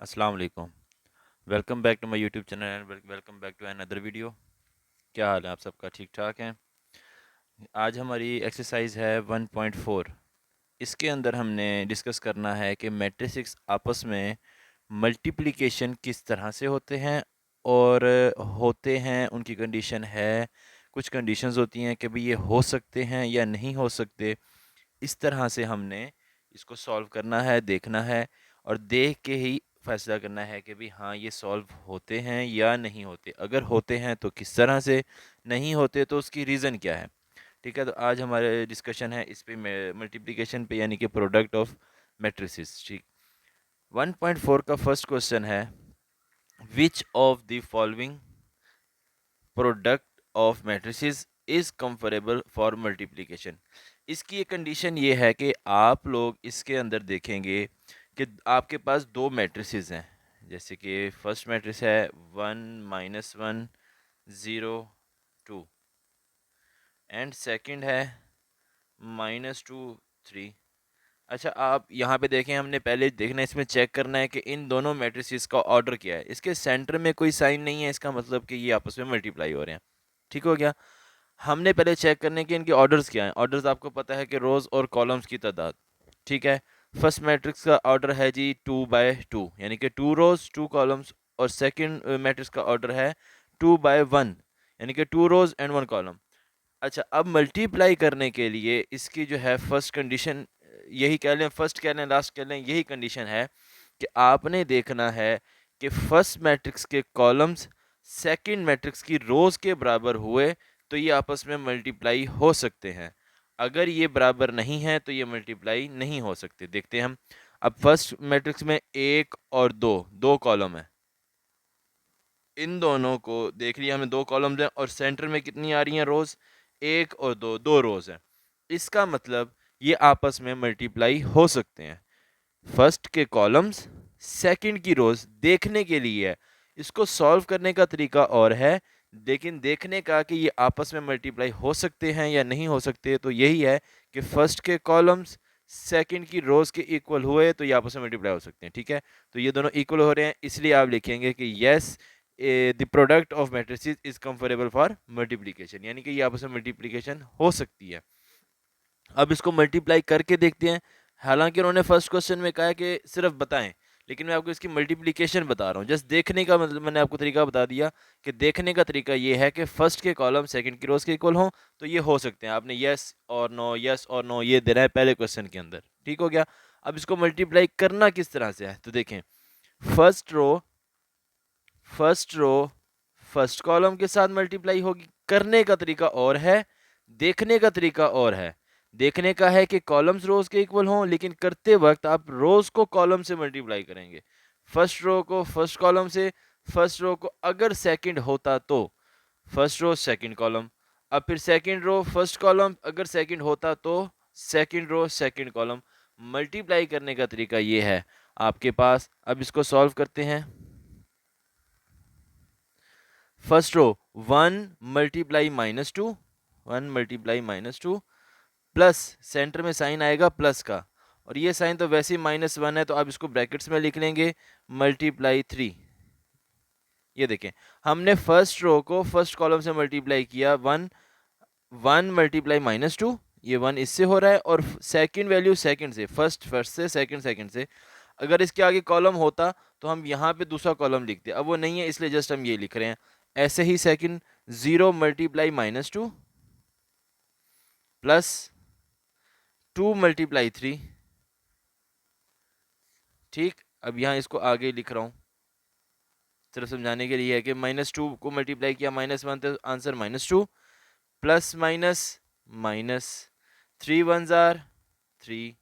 अस्सलाम वालेकुम। Welcome back to my YouTube channel and welcome back to another video. क्या हाल है आप सबका? ठीक ठाक है। आज हमारी एक्सरसाइज है 1.4। इसके अंदर हमने डिस्कस करना है कि मैट्रिसेस आपस में मल्टीप्लिकेशन किस तरह से होते हैं और होते हैं उनकी कंडीशन है। कुछ कंडीशंस होती हैं कि भाई ये हो सकते हैं या नहीं हो सकते। इस तरह से हमने इसको सॉल्व करना है, देखना है और देख के ही फैसला करना है कि भाई हाँ ये सॉल्व होते हैं या नहीं होते। अगर होते हैं तो किस तरह से, नहीं होते तो उसकी रीज़न क्या है। ठीक है, तो आज हमारे डिस्कशन है इस पे मल्टीप्लिकेशन पे, यानी कि प्रोडक्ट ऑफ मैट्रिसेस। ठीक, 1.4 का फर्स्ट क्वेश्चन है, which of the following product of matrices is conformable for multiplication. इसकी एक कंडीशन ये है कि आप लोग इसके अंदर देखेंगे कि आपके पास दो मैट्रिसेस हैं। जैसे कि फर्स्ट मैट्रिक्स है 1 - 1 0 2 एंड सेकंड है -2 3। अच्छा, आप यहाँ पे देखें, हमने पहले देखना है, इसमें चेक करना है कि इन दोनों मैट्रिसेस का ऑर्डर क्या है। इसके सेंटर में कोई साइन नहीं है, इसका मतलब कि ये आपस में मल्टीप्लाई हो रहे हैं। ठीक हो गया। हमने पहले चेक करने के इनके ऑर्डर्स क्या हैं। ऑर्डर्स आपको पता है कि रोज और कॉलम्स की तादाद। ठीक है, फर्स्ट मैट्रिक्स का ऑर्डर है जी 2/2, यानी कि 2 रोज 2 कॉलम्स। और सेकंड मैट्रिक्स का ऑर्डर है 2/1, यानी कि 2 रोज एंड 1 कॉलम। अच्छा, अब मल्टीप्लाई करने के लिए इसकी जो है फर्स्ट कंडीशन, यही कह लें, फर्स्ट कह लें, लास्ट कह लें, यही कंडीशन है कि आपने देखना है कि फर्स्ट मैट्रिक्स के कॉलम्स सेकंड मैट्रिक्स की रोज के बराबर हुए तो ये आपस में मल्टीप्लाई हो सकते हैं। अगर ये बराबर नहीं है तो ये मल्टीप्लाई नहीं हो सकते। देखते हैं हम। अब फर्स्ट मैट्रिक्स में 1 और 2 दो कॉलम है। इन दोनों को देख लिया हमने, 2 कॉलम्स हैं और सेंटर में कितनी आ रही हैं रोज? 1 और 2, 2 रोज हैं। इसका मतलब ये आपस में मल्टीप्लाई हो सकते हैं। फर्स्ट के कॉलम्स सेकंड की रोज देखने के लिए है। इसको सॉल्व करने का तरीका और है, लेकिन देखने का कि ये आपस में मल्टीप्लाई हो सकते हैं या नहीं हो सकते, तो यही है कि फर्स्ट के कॉलम्स सेकंड की रोज के इक्वल हुए तो ये आपस में मल्टीप्लाई हो सकते हैं। ठीक है, तो ये दोनों इक्वल हो रहे हैं, इसलिए आप लिखेंगे कि yes, the product of matrices is conformable for multiplication, यानी कि ये आपस में मल्टीप्लिकेशन हो सकती है। अब इसको मल्टीप्लाई करके देखते हैं। हालांकि उन्होंने फर्स्ट क्वेश्चन में कहा है कि सिर्फ बताएं, लेकिन मैं आपको इसकी मल्टीप्लिकेशन बता रहा हूँ। जस्ट देखने का मतलब मैंने आपको तरीका बता दिया कि देखने का तरीका ये है कि फर्स्ट के कॉलम सेकंड की रोज के इक्वल हों तो ये हो सकते हैं। आपने यस और नो ये देना है पहले क्वेश्चन के अंदर। ठीक हो गया। अब इसको मल्टीप्लाई करना किस तरह से है तो देखें। First row first row first column के साथ मल्टीप्लाई होगी। करने का तरीका और है, देखने का तरीका और है। देखने का है कि कॉलम्स रोज के इक्वल हों, लेकिन करते वक्त आप रोज को कॉलम से मल्टीप्लाई करेंगे। फर्स्ट रो को फर्स्ट कॉलम से, फर्स्ट रो को अगर सेकंड होता तो फर्स्ट रो सेकंड कॉलम। अब फिर सेकंड रो फर्स्ट कॉलम अगर सेकंड होता तो second row second column. Multiply करने का तरीका ये है आपके पास। अब इसको सॉल्व करते हैं। फर्स्ट रो 1 × -2 प्लस, सेंटर में साइन आएगा प्लस का, और ये साइन तो वैसे ही -1 है तो आप इसको ब्रैकेट्स में लिख लेंगे ×3। ये देखें, हमने फर्स्ट रो को फर्स्ट कॉलम से मल्टीप्लाई किया। 1 × -2, ये 1 इससे हो रहा है, और सेकंड वैल्यू सेकंड से, फर्स्ट फर्स्ट से, सेकंड सेकंड से। अगर इसके आगे कॉलम होता तो हम यहाँ पे दूसरा कॉलम लिखते, अब वो नहीं है इसलिए जस्ट हम ये लिख रहे हैं। ऐसे ही सेकंड 0 × -2 प्लस 2 × 3। ठीक, अब यहाँ इसको आगे लिख रहा हूँ सिर्फ समझाने के लिए है कि -2 को मल्टीप्लाई किया -1 तो आंसर -2, प्लस माइनस माइनस, 3 × 1 = 3।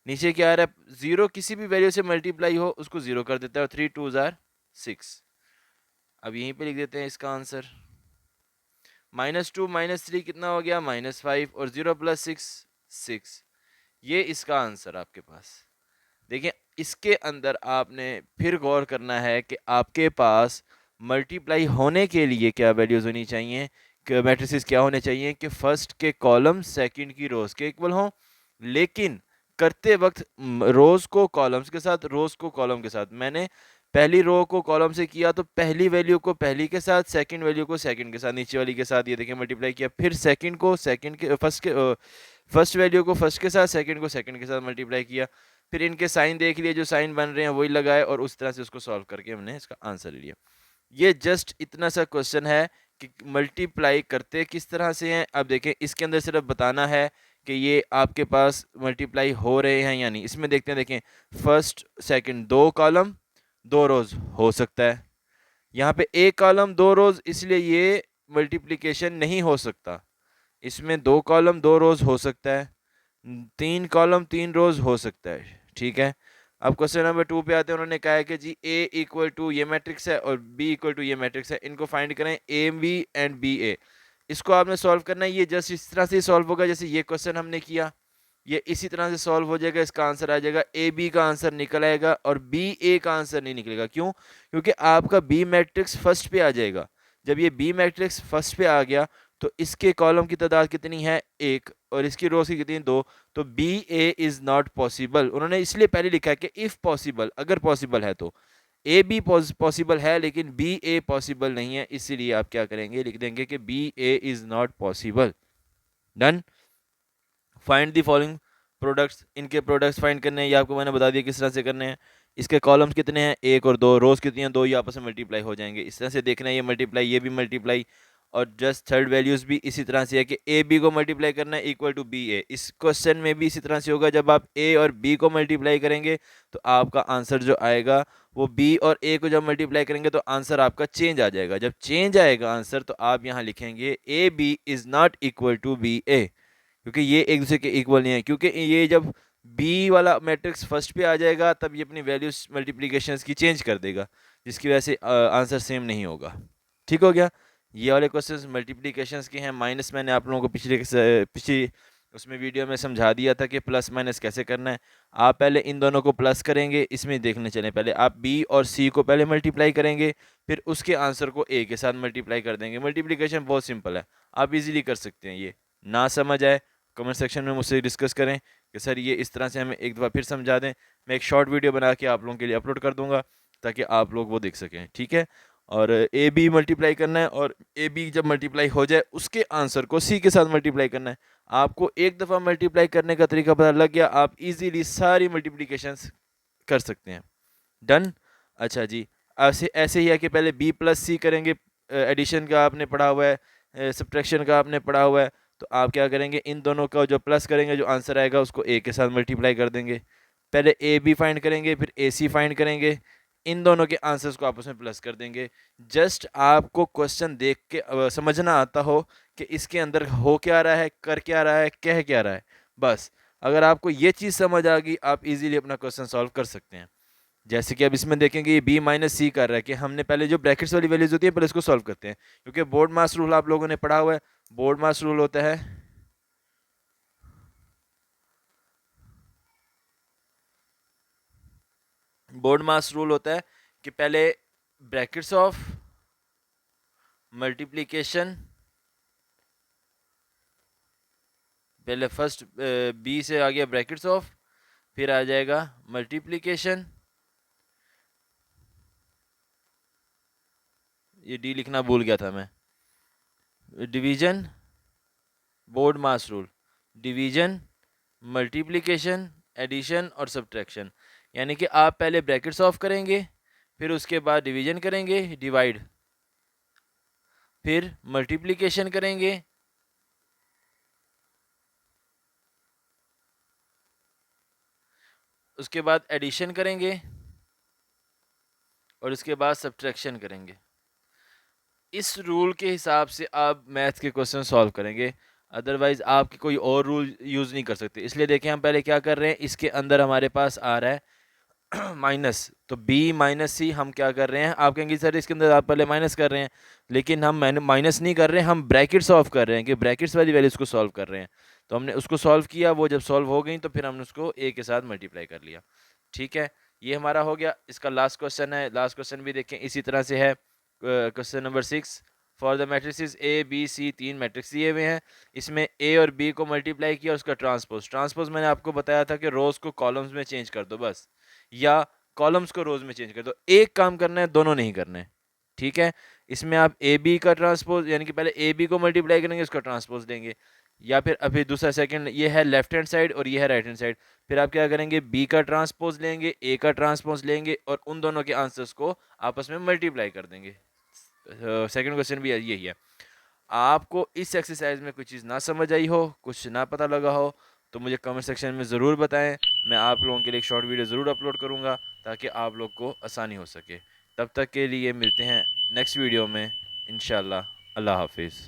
नीचे क्या आ रहा है? 0 किसी भी वैल्यू से मल्टीप्लाई हो उसको 0 कर देता है, और 3 × 2 = 6। अब यहीं पे लिख देते हैं इसका आंसर। -2 -3 कितना हो गया? -5, और 0 + 6 6। ये इसका आंसर आपके पास। देखिए, इसके अंदर आपने फिर गौर करना है कि आपके पास मल्टीप्लाई होने के लिए क्या वैल्यूज होनी चाहिए, कि मैट्रिसेस क्या होने चाहिए कि फर्स्ट के कॉलम सेकंड की रोज के इक्वल हों, लेकिन करते वक्त रोज को कॉलम्स के साथ, रोज को कॉलम के साथ, मैंने पहली रो को कॉलम से किया तो पहली वैल्यू को पहली के साथ, सेकंड वैल्यू को सेकंड के साथ, नीचे वाली के साथ, ये देखिए मल्टीप्लाई किया, फिर सेकंड को सेकंड के फर्स्ट वैल्यू को फर्स्ट के साथ, सेकंड को सेकंड के साथ मल्टीप्लाई किया, फिर इनके साइन देख लिए, जो साइन बन रहे हैं वही लगाए और उस तरह से उसको सॉल्व करके हमने इसका आंसर लिया। ये जस्ट इतना सा क्वेश्चन है कि मल्टीप्लाई करते किस तरह से हैं। अब देखें इसके अंदर सिर्फ बताना है कि ये आपके पास मल्टीप्लाई हो रहे हैं या नहीं। इसमें देखते हैं, देखें फर्स्ट सेकंड दो कॉलम दो रोज हो सकता है, यहाँ पे एक कॉलम दो रोज, इसलिए ये मल्टीप्लिकेशन नहीं हो सकता। इसमें दो कॉलम दो रोज हो सकता है, तीन कॉलम तीन रोज हो सकता है, ठीक है। अब क्वेश्चन नंबर 2 पे आते हैं। उन्होंने कहा है कि जी A इक्वल टू ये मैट्रिक्स है और B इक्वल टू ये मैट्रिक्स है, इनको फाइंड करें AB एंड BA। इसको आपने सॉल्व करना है। ये जस्ट इस तरह से सॉल्व होगा जैसे ये क्वेश्चन हमने किया, ये इसी तरह से सॉल्व हो जाएगा। इसका आंसर आ जाएगा AB का आंसर निकल आएगा और BA का आंसर नहीं निकलेगा। क्यों? क्योंकि आपका B मैट्रिक्स फर्स्ट पे आ जाएगा। जब ये B मैट्रिक्स फर्स्ट पे आ गया तो इसके कॉलम की तादाद कितनी है? एक, और इसकी रोज की कितनी? दो। तो B A is not possible. उन्होंने इसलिए पहले लिखा है कि इफ पॉसिबल, अगर पॉसिबल है तो। ए बी पॉसिबल है लेकिन बी ए पॉसिबल नहीं है, इसीलिए आप क्या करेंगे, लिख देंगे कि B A is not possible. Done. Find the following products, इनके प्रोडक्ट्स फाइंड करने हैं, ये आपको मैंने बता दिया किस तरह से करने हैं। इसके कॉलम्स कितने हैं? एक और दो। रोज कितनी हैं? दो। ये आपस में मल्टीप्लाई हो जाएंगे। इस तरह से देखना है, ये मल्टीप्लाई ये भी मल्टीप्लाई। और जस्ट थर्ड वैल्यूज भी इसी तरह से है कि ए बी को मल्टीप्लाई करना है इक्वल टू बी ए। इस क्वेश्चन में भी इसी तरह से होगा, जब आप ए और बी को मल्टीप्लाई करेंगे तो आपका आंसर जो आएगा वो बी और ए को जब मल्टीप्लाई करेंगे तो आंसर आपका चेंज आ जाएगा। जब चेंज आएगा आंसर तो आप यहाँ लिखेंगे A B is not equal to B A, क्योंकि ये एक दूसरे के इक्वल नहीं है। क्योंकि ये जब बी वाला मैट्रिक्स फर्स्ट पे आ जाएगा तब ये अपनी वैल्यूज मल्टीप्लिकेशंस की चेंज कर देगा, जिसकी वजह से आंसर सेम नहीं होगा। ठीक हो गया। ये वाले क्वेश्चंस मल्टीप्लिकेशंस के हैं। माइनस मैंने आप लोगों को पिछली उसमें वीडियो में समझा दिया था कि प्लस माइनस कैसे करना है। आप पहले इन दोनों को प्लस करेंगे, इसमें देखने चलें, पहले आप बी और सी को पहले मल्टीप्लाई करेंगे, फिर उसके आंसर को ए के साथ मल्टीप्लाई कर देंगे। मल्टीप्लिकेशन बहुत सिंपल है, आप इजीली कर सकते हैं। ये ना समझ आए कमेंट सेक्शन में मुझसे डिस्कस करें कि सर ये इस तरह से हमें एक दफ़ा फिर समझा दें। मैं एक शॉर्ट वीडियो बना के आप लोगों के लिए अपलोड कर दूंगा ताकि आप लोग वो देख सकें, ठीक है। और ए बी मल्टीप्लाई करना है और ए बी जब मल्टीप्लाई हो जाए उसके आंसर को सी के साथ मल्टीप्लाई करना है। आपको एक दफ़ा मल्टीप्लाई करने का तरीका पता लग गया, आप इजीली सारी मल्टीप्लिकेशंस कर सकते हैं। डन। अच्छा जी, ऐसे ऐसे ही है कि पहले बी प्लस सी करेंगे, एडिशन का आपने पढ़ा हुआ है, सब्ट्रैक्शन का आपने पढ़ा हुआ है। तो आप क्या करेंगे, इन दोनों का जो प्लस करेंगे, जो आंसर आएगा उसको ए के साथ मल्टीप्लाई कर देंगे। पहले ए बी फाइंड करेंगे, फिर ए सी फाइंड करेंगे, इन दोनों के आंसर्स को आपस में प्लस कर देंगे। जस्ट आपको क्वेश्चन देख के समझना आता हो कि इसके अंदर हो क्या रहा है, कर क्या रहा है, कह क्या रहा है, बस। अगर आपको ये चीज़ समझ आ गई आप इजीली अपना क्वेश्चन सॉल्व कर सकते हैं। जैसे कि अब इसमें देखेंगे ये बी माइनस सी कर रहा है कि हमने पहले जो ब्रैकेट्स वाली वैल्यूज होती है पहले इसको सॉल्व करते हैं, क्योंकि बोर्ड मास रूल आप लोगों ने पढ़ा हुआ है। बोर्ड मास रूल होता है कि पहले ब्रैकेट्स ऑफ मल्टीप्लिकेशन, पहले फर्स्ट बी से आ गया ब्रैकेट्स ऑफ, फिर आ जाएगा मल्टीप्लिकेशन, ये डी लिखना भूल गया था मैं, डिवीजन, बोर्ड मास रूल, डिवीजन, मल्टीप्लिकेशन, एडिशन और सब्ट्रैक्शन। यानी कि आप पहले ब्रैकेट्स ऑफ करेंगे, फिर उसके बाद डिवीजन करेंगे, डिवाइड, फिर मल्टीप्लिकेशन करेंगे, उसके बाद एडिशन करेंगे और उसके बाद सब्ट्रैक्शन करेंगे। इस रूल के हिसाब से आप मैथ के क्वेश्चन सॉल्व करेंगे, अदरवाइज आप कोई और रूल यूज़ नहीं कर सकते। इसलिए देखें हम पहले क्या कर रहे हैं, इसके अंदर हमारे पास आ रहा है माइनस, तो b माइनस सी हम क्या कर रहे हैं, आप कहेंगे सर इसके अंदर आप पहले माइनस कर रहे हैं, लेकिन हम माइनस नहीं कर रहे हैं, हम ब्रैकेट्स ऑफ कर रहे हैं कि ब्रैकेट्स वाली वैल्यूज को सॉल्व कर रहे हैं। तो हमने उसको सॉल्व किया, वो जब सॉल्व हो गई तो फिर हमने उसको a के साथ मल्टीप्लाई कर लिया। ठीक है, ये हमारा हो गया। इसका लास्ट क्वेश्चन है, लास्ट क्वेश्चन भी देखें इसी तरह से है। Question number 6, for the matrices A B C, 3 matrix दिए हुए हैं, इसमें ए और बी को मल्टीप्लाई किया, उसका ट्रांसपोज। ट्रांसपोज मैंने आपको बताया था कि रोज को कॉलम्स में चेंज कर दो बस, या कॉलम्स को रोज में चेंज कर दो। एक काम करना है, दोनों नहीं करने हैं, ठीक है। इसमें आप ए बी का ट्रांसपोज, यानी कि पहले ए बी को मल्टीप्लाई करेंगे, उसका ट्रांसपोज देंगे, या फिर अभी दूसरा सेकंड, ये है लेफ्ट हैंड साइड और ये है राइट हैंड साइड, फिर आप क्या करेंगे, बी का ट्रांसपोज लेंगे, ए का ट्रांसपोज लेंगे, और उन दोनों के आंसर्स को आपस में मल्टीप्लाई कर देंगे। सेकंड क्वेश्चन भी यही है। आपको इस एक्सरसाइज में कोई चीज़ ना समझ आई हो, कुछ ना पता लगा हो, तो मुझे कमेंट सेक्शन में ज़रूर बताएं। मैं आप लोगों के लिए एक शॉर्ट वीडियो ज़रूर अपलोड करूँगा ताकि आप लोग को आसानी हो सके। तब तक के लिए मिलते हैं नेक्स्ट वीडियो में इंशाल्लाह। अल्लाह हाफिज़।